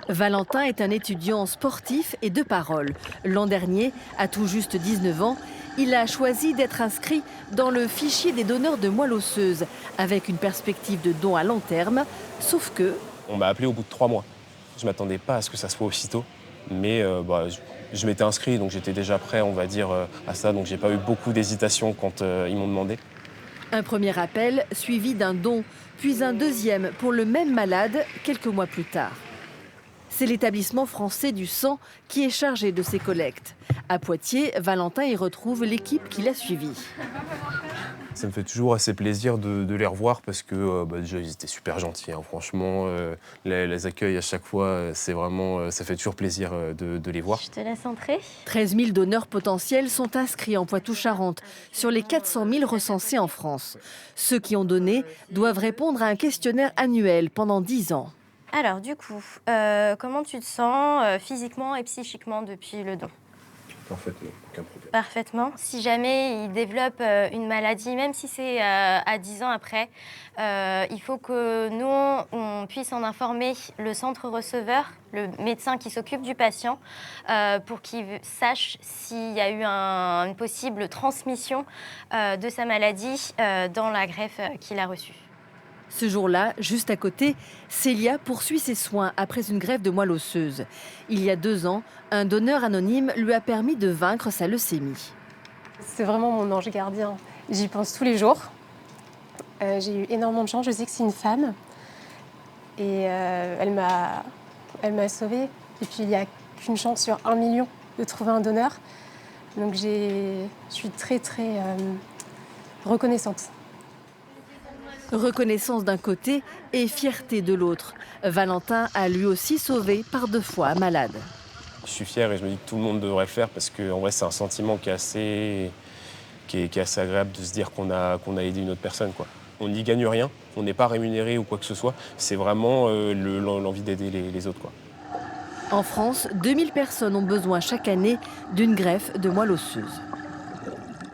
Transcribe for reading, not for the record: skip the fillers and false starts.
Valentin est un étudiant sportif et de parole. L'an dernier, à tout juste 19 ans, il a choisi d'être inscrit dans le fichier des donneurs de moelle osseuse, avec une perspective de don à long terme, sauf que... On m'a appelé au bout de 3 mois. Je ne m'attendais pas à ce que ça soit aussitôt, mais je m'étais inscrit, donc j'étais déjà prêt, on va dire, à ça, donc j'ai pas eu beaucoup d'hésitation quand ils m'ont demandé. Un premier appel suivi d'un don, puis un deuxième pour le même malade quelques mois plus tard. C'est l'établissement français du sang qui est chargé de ces collectes. À Poitiers, Valentin y retrouve l'équipe qui l'a suivi. Ça me fait toujours assez plaisir de les revoir parce que déjà ils étaient super gentils, hein. Franchement, les accueils à chaque fois, c'est vraiment, ça fait toujours plaisir de les voir. Je te laisse entrer. 13 000 donneurs potentiels sont inscrits en Poitou-Charentes sur les 400 000 recensés en France. Ceux qui ont donné doivent répondre à un questionnaire annuel pendant 10 ans. Alors du coup, comment tu te sens physiquement et psychiquement depuis le don? Parfaitement, aucun problème. Parfaitement. Si jamais il développe une maladie, même si c'est à 10 ans après, il faut que nous, on puisse en informer le centre receveur, le médecin qui s'occupe du patient, pour qu'il sache s'il y a eu une possible transmission de sa maladie dans la greffe qu'il a reçue. Ce jour-là, juste à côté, Célia poursuit ses soins après une greffe de moelle osseuse. Il y a 2 ans, un donneur anonyme lui a permis de vaincre sa leucémie. C'est vraiment mon ange gardien. J'y pense tous les jours. J'ai eu énormément de chance. Je sais que c'est une femme. Et elle m'a sauvée. Et puis, il n'y a qu'une chance sur 1 million de trouver un donneur. Donc, je suis très, très reconnaissante. Reconnaissance d'un côté et fierté de l'autre. Valentin a lui aussi sauvé par 2 fois un malade. Je suis fier et je me dis que tout le monde devrait le faire parce qu'en vrai, c'est un sentiment qui est assez agréable de se dire qu'on a aidé une autre personne, quoi. On n'y gagne rien, on n'est pas rémunéré ou quoi que ce soit. C'est vraiment l'envie d'aider les autres, quoi. En France, 2000 personnes ont besoin chaque année d'une greffe de moelle osseuse.